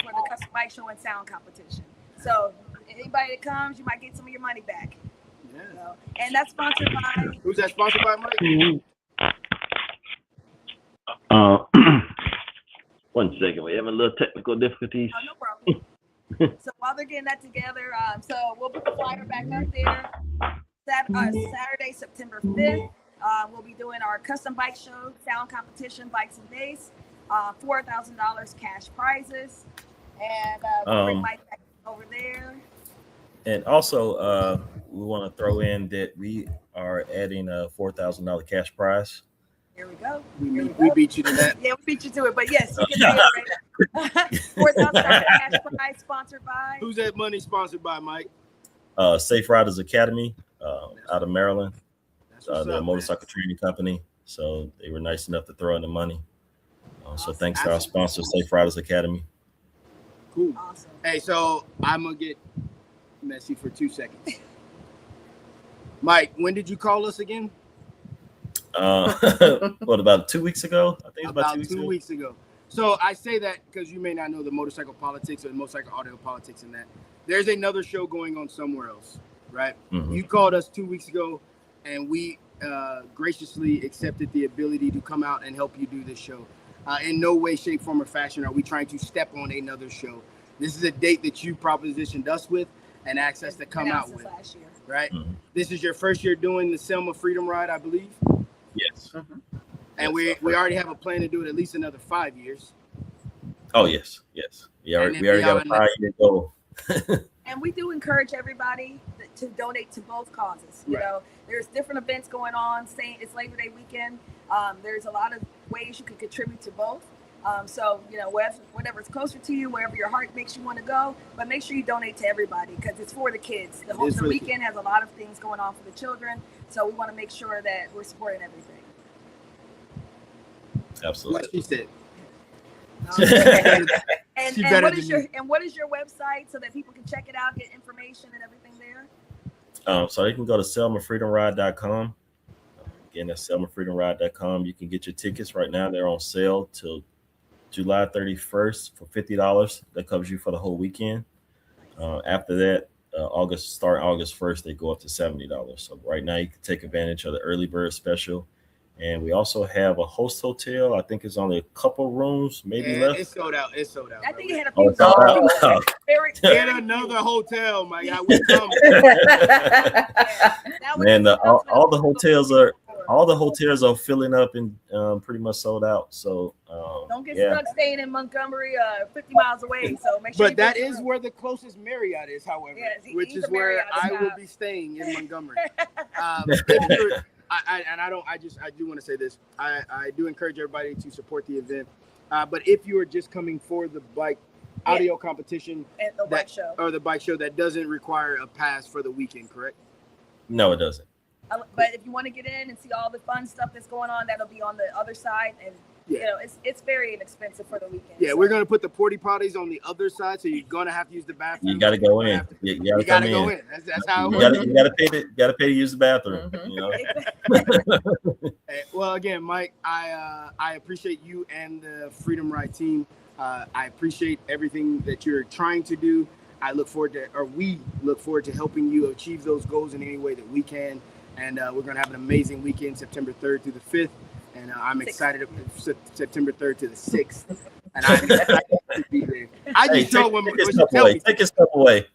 B: for the custom bike show and sound competition. So anybody that comes, you might get some of your money back.
A: Yeah.
B: So, and that's sponsored by.
A: Who's that sponsored by, Mike?
F: One second, we're having a little technical difficulties.
B: No problem. So while they're getting that together, so we'll put the flyer back up there. Saturday, September 5th, we'll be doing our custom bike show, sound competition, bikes and bass, $4,000 cash prizes, and we'll bring Mike back over there.
H: And also, we want to throw in that we are adding a $4,000 cash prize.
B: Here we go.
A: We beat you to that.
B: Yeah, we beat you to it, but yes, you can say it right. $4,000 cash prize sponsored by.
A: Who's that money sponsored by, Mike?
H: Safe Riders Academy out of Maryland. The
A: up,
H: motorcycle training company. So they were nice enough to throw in the money. So thanks to our sponsor, Safe Riders Academy.
A: Cool.
B: Awesome.
A: Hey, so I'm gonna get messy for 2 seconds. Mike, when did you call us again?
H: What, about 2 weeks ago? I think it's about 2
A: weeks ago. So I say that because you may not know the motorcycle politics or the motorcycle audio politics in that. There's another show going on somewhere else, right?
H: Mm-hmm.
A: You called us 2 weeks ago, and we graciously accepted the ability to come out and help you do this show. In no way, shape, form, or fashion are we trying to step on another show. This is a date that you propositioned us with and asked us to come out with,
B: last year.
A: right?
H: Mm-hmm.
A: This is your first year doing the Selma Freedom Ride, I believe.
H: Yes.
A: And we already have a plan to do it at least another 5 years.
H: Oh, yes. We already got a 5-year goal.
B: And we do encourage everybody to donate to both causes. You know, there's different events going on. Saying it's Labor Day weekend. There's a lot of ways you can contribute to both. So, whatever's closer to you, wherever your heart makes you want to go, but make sure you donate to everybody because it's for the kids. The weekend has a lot of things going on for the children. So we want to make sure that we're supporting everything.
H: Absolutely.
A: What she said.
B: And what is your website so that people can check it out, get information and everything there?
H: So you can go to selmafreedomride.com. Again, that's selmafreedomride.com. You can get your tickets right now. They're on sale till July 31st for $50. That covers you for the whole weekend. After that, August 1st, they go up to $70. So right now you can take advantage of the early bird special. And we also have a host hotel. I think it's only a couple rooms, maybe left.
A: It's sold out.
B: I think it had a few.
A: Get another hotel, my guy. We come.
H: Man, all the hotels are filling up and pretty much sold out. So
B: don't get stuck staying in Montgomery, 50 miles away. So make sure.
A: But that is where the closest Marriott is, however, which is where I will be staying in Montgomery. I do want to say this. I do encourage everybody to support the event. But if you are just coming for the bike audio competition
B: and the bike show
A: or the bike show, that doesn't require a pass for the weekend, correct?
H: No, it doesn't.
B: But if you want to get in and see all the fun stuff that's going on, that'll be on the other side. And it's very inexpensive for the weekend.
A: Yeah, we're gonna put the porta potties on the other side, so you're gonna have to use the bathroom.
H: You got to go in. You got to go in.
A: That's how it works.
H: You got to pay to use the bathroom.
A: Well, again, Mike, I appreciate you and the Freedom Ride team. I appreciate everything that you're trying to do. We look forward to helping you achieve those goals in any way that we can. And we're going to have an amazing weekend, September 3rd through the 5th. And I'm excited, September 3rd to the 6th. And I'm excited to be there. I just know when you tell me.
H: Take his stuff away.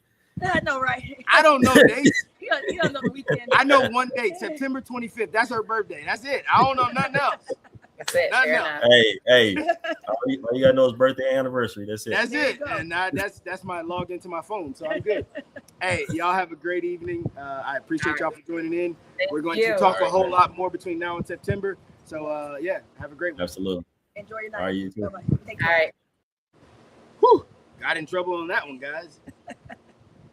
B: I know, right?
A: I don't know dates.
B: You don't know the weekend.
A: I know one date, September 25th. That's her birthday. That's it. I don't know nothing else.
G: That's it.
A: Nothing
G: Fair
A: else.
G: enough.
H: Hey, all you gotta know is birthday and anniversary. That's it.
A: That's
B: There
A: it.
B: you go.
A: And that's my logged into my phone, so I'm good. Hey, y'all have a great evening. I appreciate y'all for joining in. We're going to talk a whole lot more between now and September. So yeah, have a great one.
H: Absolutely.
B: Enjoy your night.
H: All right, you too.
B: Bye-bye. Take
G: All
B: care.
G: right.
A: Whew, got in trouble on that one, guys.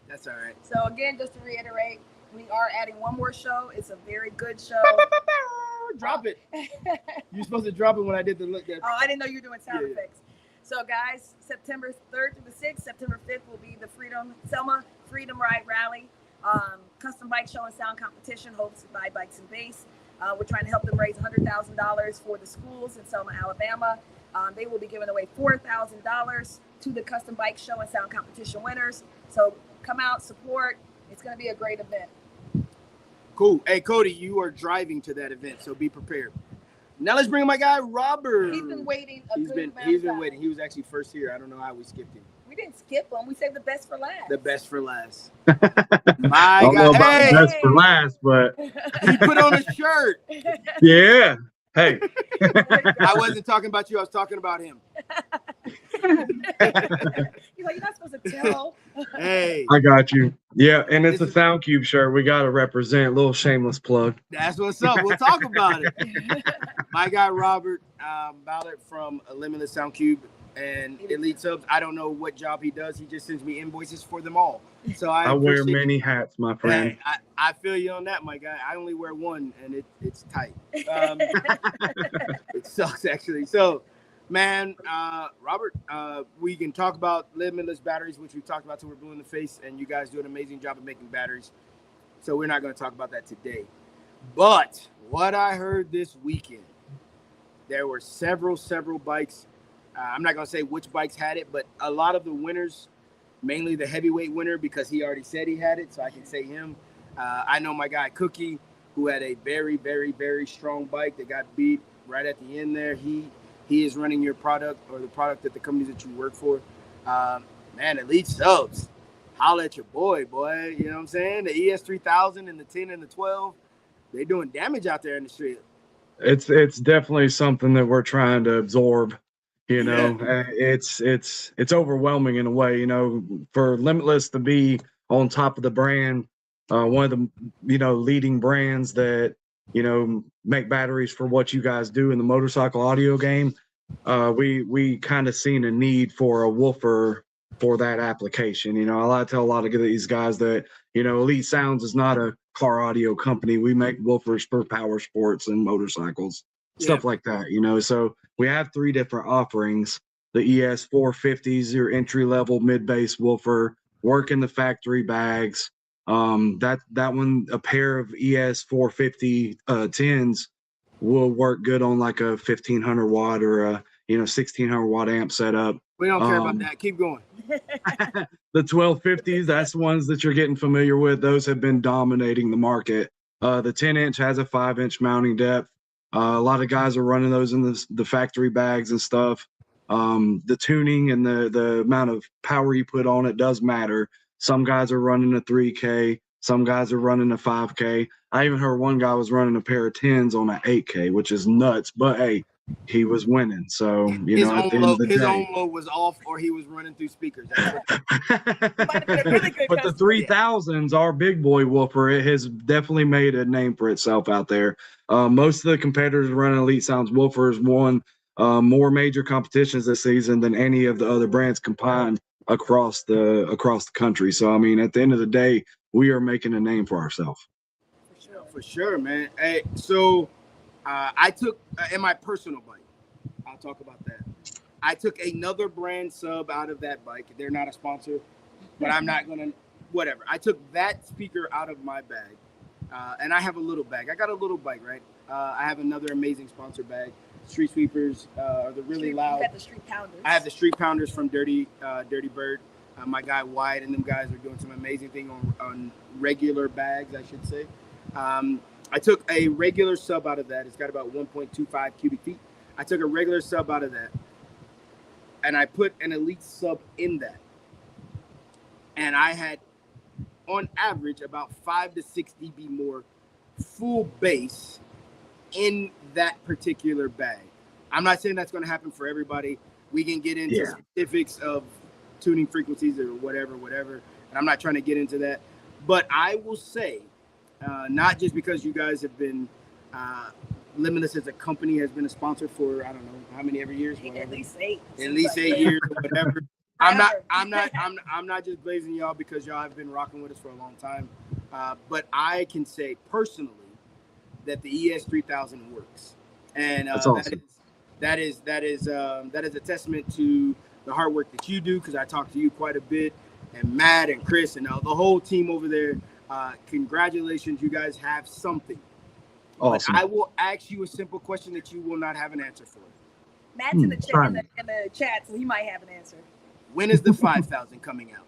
A: That's all right.
B: So again, just to reiterate, we are adding one more show. It's a very good show.
A: Drop it. You're supposed to drop it when I did the look.
B: Oh, I didn't know you were doing sound
A: Yeah.
B: effects. So guys, September 3rd through the 6th, September 5th will be the Selma Freedom Ride Rally, custom bike show and sound competition hosted by Bikes and Bass. We're trying to help them raise $100,000 for the schools in Selma, Alabama. They will be giving away $4,000 to the custom bike show and sound competition winners. So come out, support. It's going to be a great event.
A: Cool. Hey, Cody, you are driving to that event, so be prepared. Now let's bring in my guy, Robert.
B: He's been waiting a
A: He's
B: good
A: been
B: amount of time.
A: waiting. He was actually first here. I don't know how we skipped him.
B: We didn't skip him. We saved the best for last.
A: The best for last.
E: I
A: My
E: don't know
A: God.
E: about
A: Hey,
E: best for last, but
A: he put on a shirt.
E: yeah. Hey,
A: I wasn't talking about you. I was talking about him.
B: You're like, you're not supposed to tell.
A: Hey,
E: I got you. Yeah, and it's a Sound Cube shirt. We got to represent. Little shameless plug.
A: that's what's up. We'll talk about it. My guy, Robert Ballard from Limitless Sound Cube and Elite Subs. I don't know what job he does. He just sends me invoices for them all. So
E: I wear
A: appreciate
E: many hats, my friend.
A: Hey, I feel you on that, my guy. I only wear one, and it's tight. It sucks, actually. So, man, Robert, we can talk about limitless batteries, which we've talked about till we're blue in the face, and you guys do an amazing job of making batteries. So we're not going to talk about that today. But what I heard this weekend, there were several bikes. I'm not going to say which bikes had it, but a lot of the winners, mainly the heavyweight winner, because he already said he had it, so I can say him. I know my guy Cookie, who had a very, very, very strong bike that got beat right at the end there. He is running your product, or the product that the companies that you work for. Man, Elite Subs, holla at your boy. You know what I'm saying? The ES3000 and the 10 and the 12, they're doing damage out there in the street.
E: It's definitely something that we're trying to absorb. You know, it's overwhelming in a way. You know, for Limitless to be on top of the brand, one of the leading brands that make batteries for what you guys do in the motorcycle audio game. We kind of seen a need for a woofer for that application. I like to tell a lot of these guys that Elite Sounds is not a car audio company. We make woofers for power sports and motorcycles, stuff like that. So we have 3 different offerings. The ES450s, your entry level mid bass woofer, work in the factory bags. That one, a pair of ES450 10s will work good on like a 1500 watt or a 1600 watt amp setup.
A: We don't care about that. Keep going.
E: The 1250s, that's the ones that you're getting familiar with. Those have been dominating the market. The 10-inch has a 5-inch mounting depth. A lot of guys are running those in the factory bags and stuff. The tuning and the amount of power you put on it does matter. Some guys are running a 3K. Some guys are running a 5K. I even heard one guy was running a pair of 10s on an 8K, which is nuts. But hey, he was winning. So at the end of the day,
A: his own load was off, or he was running through speakers.
E: But the 3000s, our big boy woofer, it has definitely made a name for itself out there. Most of the competitors running Elite Sounds woofers won more major competitions this season than any of the other brands combined across the country. So I mean, at the end of the day, we are making a name for ourselves.
A: For sure, man. Hey, so I took in my personal bike, I'll talk about that. I took another brand sub out of that bike. They're not a sponsor, but I'm not gonna whatever. I took that speaker out of my bag, and I have a little bag. I got a little bike, right? I have another amazing sponsor bag. Street Sweepers are the really loud.
B: You got the Street Pounders.
A: I have the Street Pounders from Dirty Bird. My guy Wyatt and them guys are doing some amazing thing on regular bags, I should say. I took a regular sub out of that. It's got about 1.25 cubic feet. I took a regular sub out of that, and I put an elite sub in that. And I had, on average, about 5 to 6 dB more full bass in that particular bag. I'm not saying that's going to happen for everybody. We can get into specifics of tuning frequencies or whatever, and I'm not trying to get into that. But I will say, not just because you guys have been, Limitless as a company has been a sponsor for, I don't know how many every years.
B: At least 8.
A: At least 8 years or whatever. I'm not just blazing y'all because y'all have been rocking with us for a long time. But I can say personally that the ES3000 works, and
I: that's awesome.
A: that is a testament to the hard work that you do, because I talk to you quite a bit, and Matt and Chris and the whole team over there. Congratulations, you guys have something.
I: Awesome.
A: But I will ask you a simple question that you will not have an answer for.
B: Matt's in the chat, so he might have an answer.
A: When is the 5000 coming out?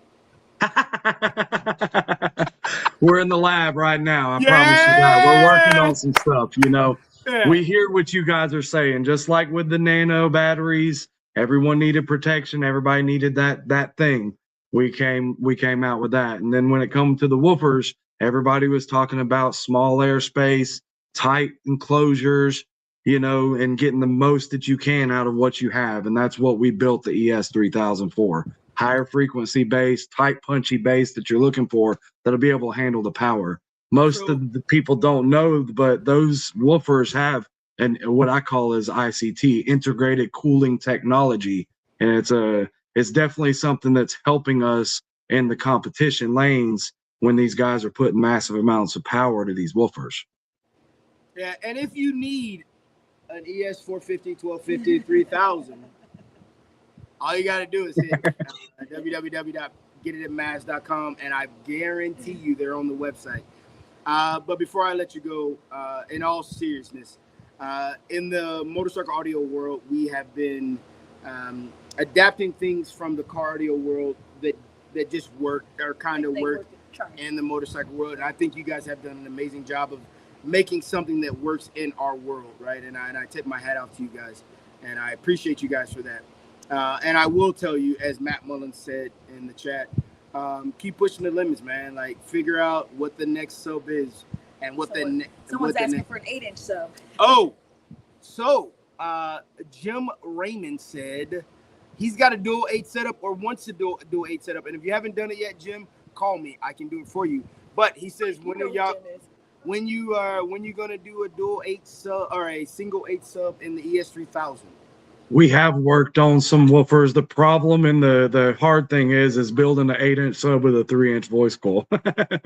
I: We're in the lab right now. I promise you that. We're working on some stuff. You know, we hear what you guys are saying. Just like with the nano batteries, everyone needed protection. Everybody needed that thing. We came out with that. And then when it comes to the woofers, everybody was talking about small airspace, tight enclosures, you know, and getting the most that you can out of what you have. And that's what we built the ES3000 for. Higher frequency bass, tight, punchy bass that you're looking for that'll be able to handle the power. Most of the people don't know, but those woofers have what I call is ICT, integrated cooling technology. And it's definitely something that's helping us in the competition lanes when these guys are putting massive amounts of power to these woofers.
A: Yeah, and if you need an ES450, 1250, 3000, all you got to do is hit www.getititmass.com, and I guarantee you they're on the website. But before I let you go, in all seriousness, in the motorcycle audio world, we have been adapting things from the car audio world that just work or kind of work in the motorcycle world. And I think you guys have done an amazing job of making something that works in our world, right? And I tip my hat off to you guys, and I appreciate you guys for that. And I will tell you, as Matt Mullins said in the chat, keep pushing the limits, man. Like, figure out what the next sub is and what
B: someone's asking for an 8-inch sub.
A: Oh, so Jim Raymond said he's got a dual 8 setup or wants to do a dual 8 setup. And if you haven't done it yet, Jim, call me. I can do it for you. But he says, when you gonna do a dual 8 sub or a single 8 sub in the ES3000?
I: We have worked on some woofers. The problem and the hard thing is building an 8-inch sub with a 3-inch voice coil.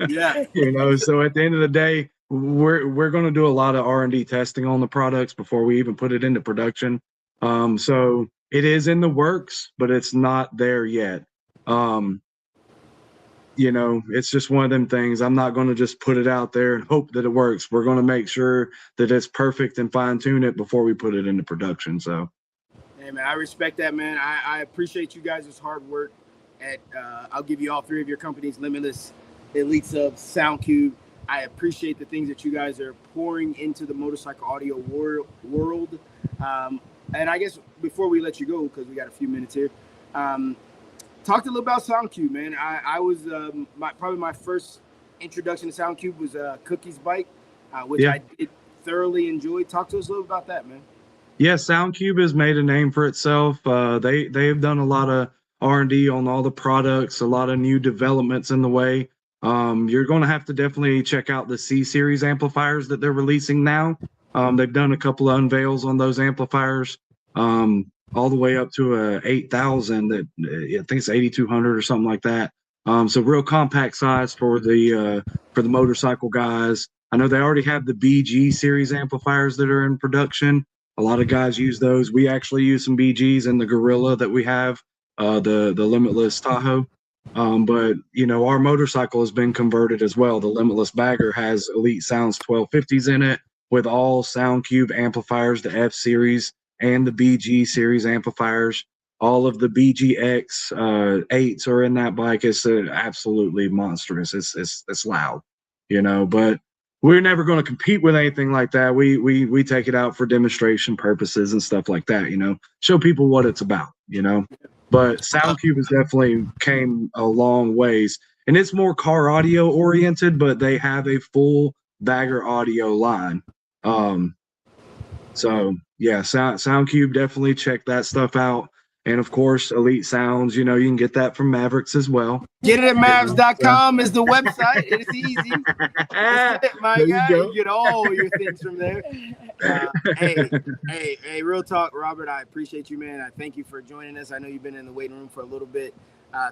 A: Yeah.
I: You know, so at the end of the day, we're going to do a lot of R&D testing on the products before we even put it into production. So it is in the works, but it's not there yet. You know, it's just one of them things. I'm not going to just put it out there and hope that it works. We're going to make sure that it's perfect and fine tune it before we put it into production. So.
A: Hey, man, I respect that, man. I appreciate you guys' hard work. I'll give you all 3 of your companies, Limitless, Elite Sub, SoundCube. I appreciate the things that you guys are pouring into the motorcycle audio world. And I guess before we let you go, because we got a few minutes here, talk a little about SoundCube, man. I was probably my first introduction to SoundCube was Cookie's Bike, which I did thoroughly enjoy. Talk to us a little about that, man.
I: Yeah, SoundCube has made a name for itself. They've done a lot of R&D on all the products, a lot of new developments in the way. You're going to have to definitely check out the C-Series amplifiers that they're releasing now. They've done a couple of unveils on those amplifiers, all the way up to a 8,000 that I think it's 8,200 or something like that. So real compact size for the motorcycle guys. I know they already have the BG series amplifiers that are in production. A lot of guys use those. We actually use some BGs in the Gorilla that we have, the Limitless Tahoe. But, you know, our motorcycle has been converted as well. The Limitless Bagger has Elite Sounds 1250s in it with all SoundCube amplifiers, the F series and the BG series amplifiers. All of the BGX 8s are in that bike. It's absolutely monstrous. It's loud, you know, but we're never going to compete with anything like that. We take it out for demonstration purposes and stuff like that, show people what it's about, But SoundCube has definitely came a long ways, and it's more car audio oriented, but they have a full Bagger audio line. So yeah, SoundCube, definitely check that stuff out. And of course, Elite Sounds, you can get that from Mavericks as well.
A: Get it at Mavs.com is the website. It's easy. That's it, my guy. You get all your things from there. Hey, real talk, Robert. I appreciate you, man. I thank you for joining us. I know you've been in the waiting room for a little bit.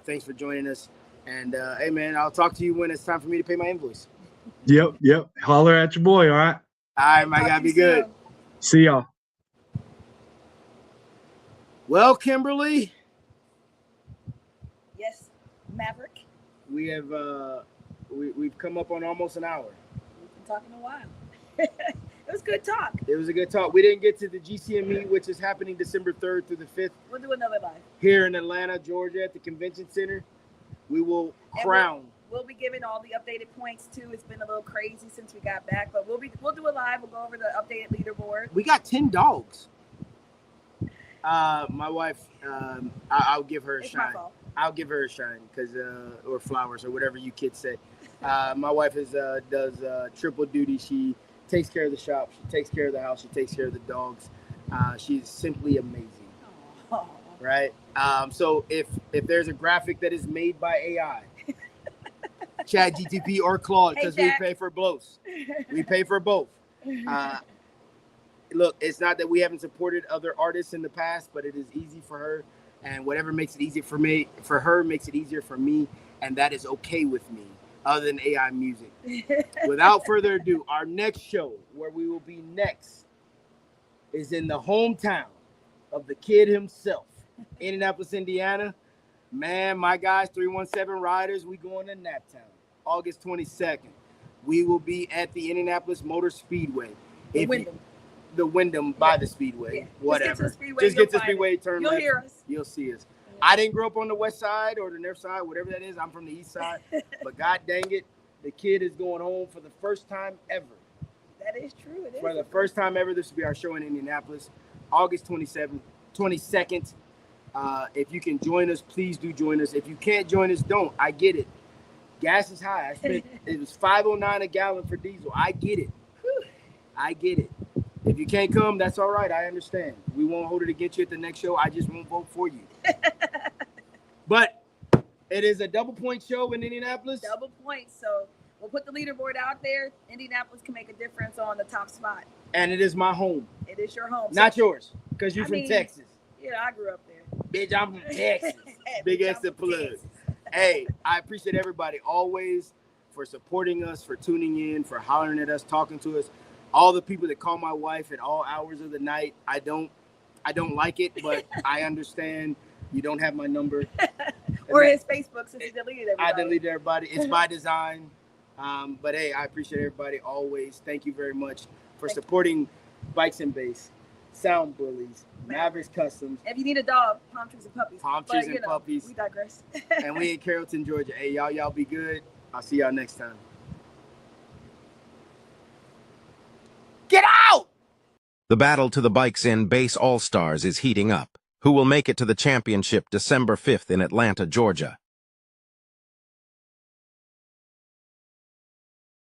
A: Thanks for joining us. And hey, man, I'll talk to you when it's time for me to pay my invoice.
I: Yep. Holler at your boy, all right?
A: All right, my guy. Be good.
I: See y'all.
A: Well, Kimberly.
B: Yes, Maverick.
A: We have we've come up on almost an hour.
B: We've been talking a while. It was good talk.
A: It was a good talk. We didn't get to the GCME, which is happening December 3rd through the 5th.
B: We'll do another live
A: here in Atlanta, Georgia, at the convention center. We will crown.
B: We'll be giving all the updated points too. It's been a little crazy since we got back, but we'll do a live. We'll go over the updated leaderboard.
A: We got 10 dogs. My wife, I'll give her a shine. I'll give her a shine or flowers or whatever you kids say. My wife does triple duty. She takes care of the shop. She takes care of the house. She takes care of the dogs. She's simply amazing.
B: Aww.
A: Right. So if there's a graphic that is made by AI, ChatGPT or Claude, because we pay for both. We pay for both. Look, it's not that we haven't supported other artists in the past, but it is easy for her, and whatever makes it easier for her makes it easier for me, and that is okay with me, other than AI music. Without further ado, our next show, where we will be next, is in the hometown of the kid himself, Indianapolis, Indiana. Man, my guys, 317 Riders, we going to Naptown, August 22nd. We will be at the Indianapolis Motor Speedway. The Wyndham by the Speedway, yeah. Whatever. Just get to the Speedway, turn left. You'll hear us. You'll see us. Yeah. I didn't grow up on the west side or the north side, whatever that is. I'm from the east side. But God dang it, the kid is going home for the first time ever.
B: That is true. It is.
A: For the first time ever, this will be our show in Indianapolis, August 22nd. If you can join us, please do join us. If you can't join us, don't. I get it. Gas is high. It was $5.09 a gallon for diesel. I get it. I get it. If you can't come, that's all right. I understand. We won't hold it against you at the next show. I just won't vote for you. But it is a double point show in Indianapolis.
B: Double points. So we'll put the leaderboard out there. Indianapolis can make a difference on the top spot.
A: And it is my home.
B: It is your home.
A: Not yours, because you're from Texas.
B: Yeah, I grew up there.
A: Bitch, I'm from Texas. Big ass plug. Hey, I appreciate everybody always for supporting us, for tuning in, for hollering at us, talking to us. All the people that call my wife at all hours of the night, I don't like it, but I understand you don't have my number.
B: Or his Facebook, since he deleted everybody.
A: I deleted everybody. It's by design. But hey, I appreciate everybody always. Thank you very much for supporting Bikes and Bass, Sound Bullies, Mavericks Customs.
B: If you need a dog, Palm Trees and Puppies.
A: Palm Trees and Puppies.
B: We digress.
A: And we in Carrollton, Georgia. Hey, y'all be good. I'll see y'all next time. Get out!
J: The battle to the Bikes and Bass All-Stars is heating up. Who will make it to the championship December 5th in Atlanta, Georgia?